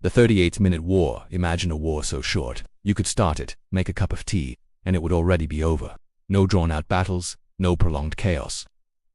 The 38-minute war. Imagine a war so short. You could start it, make a cup of tea, and it would already be over. No drawn-out battles, no prolonged chaos.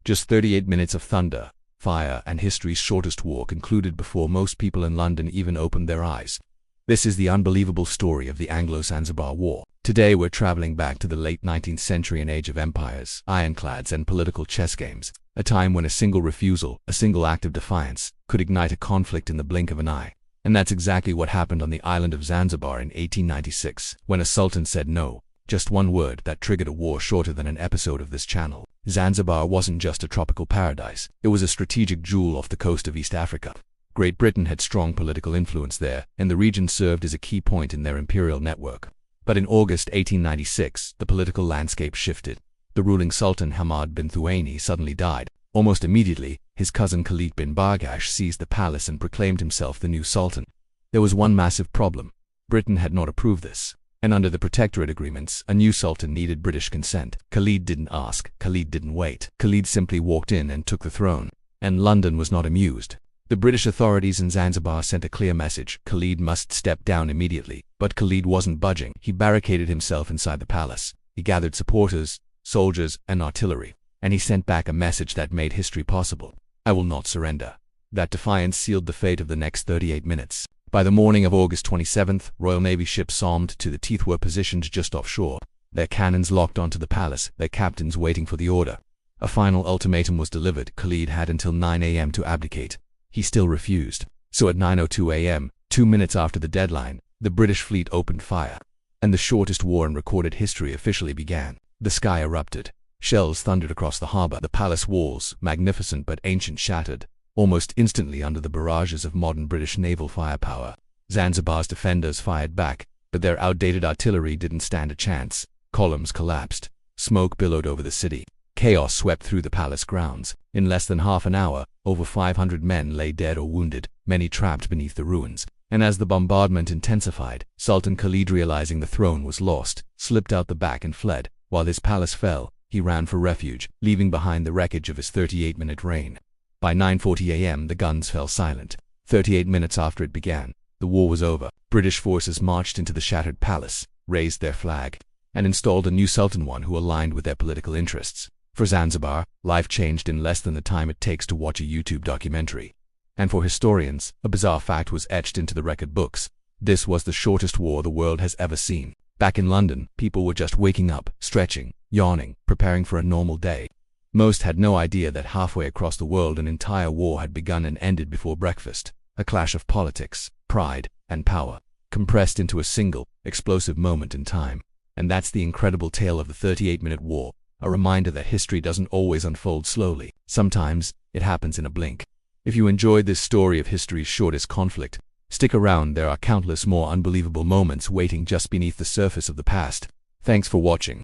Just 38 minutes of thunder, fire, and history's shortest war concluded before most people in London even opened their eyes. This is the unbelievable story of the Anglo-Zanzibar War. Today we're traveling back to the late 19th century, an age of empires, ironclads, and political chess games. A time when a single refusal, a single act of defiance, could ignite a conflict in the blink of an eye. And that's exactly what happened on the island of Zanzibar in 1896, when a sultan said no. Just one word that triggered a war shorter than an episode of this channel. Zanzibar wasn't just a tropical paradise. It was a strategic jewel off the coast of East Africa. Great Britain had strong political influence there, and the region served as a key point in their imperial network. But in August 1896, the political landscape shifted. The ruling Sultan Hamad bin Thuwaini suddenly died. Almost immediately, his cousin Khalid bin Bargash seized the palace and proclaimed himself the new sultan. There was one massive problem. Britain had not approved this. And under the protectorate agreements, a new sultan needed British consent. Khalid didn't ask, Khalid didn't wait. Khalid simply walked in and took the throne. And London was not amused. The British authorities in Zanzibar sent a clear message: Khalid must step down immediately. But Khalid wasn't budging. He barricaded himself inside the palace. He gathered supporters, soldiers, and artillery. And he sent back a message that made history possible: I will not surrender. That defiance sealed the fate of the next 38 minutes. By the morning of August 27th, Royal Navy ships armed to the teeth were positioned just offshore, their cannons locked onto the palace, their captains waiting for the order. A final ultimatum was delivered. Khalid had until 9 a.m. to abdicate. He still refused. So at 9:02 a.m., 2 minutes after the deadline, the British fleet opened fire. And the shortest war in recorded history officially began. The sky erupted. Shells thundered across the harbor. The palace walls, magnificent but ancient, shattered almost instantly under the barrages of modern British naval firepower. Zanzibar's defenders fired back, but their outdated artillery didn't stand a chance. Columns collapsed. Smoke billowed over the city. Chaos swept through the palace grounds. In less than half an hour, over 500 men lay dead or wounded, many trapped beneath the ruins. And as the bombardment intensified, Sultan Khalid, realizing the throne was lost, slipped out the back and fled. While his palace fell, he ran for refuge, leaving behind the wreckage of his 38-minute reign. By 9:40 a.m., the guns fell silent. 38 minutes after it began, the war was over. British forces marched into the shattered palace, raised their flag, and installed a new sultan, one who aligned with their political interests. For Zanzibar, life changed in less than the time it takes to watch a YouTube documentary. And for historians, a bizarre fact was etched into the record books. This was the shortest war the world has ever seen. Back in London, people were just waking up, stretching, yawning, preparing for a normal day. Most had no idea that halfway across the world an entire war had begun and ended before breakfast. A clash of politics, pride, and power, compressed into a single, explosive moment in time. And that's the incredible tale of the 38-minute war, a reminder that history doesn't always unfold slowly. Sometimes, it happens in a blink. If you enjoyed this story of history's shortest conflict, stick around. There are countless more unbelievable moments waiting just beneath the surface of the past. Thanks for watching.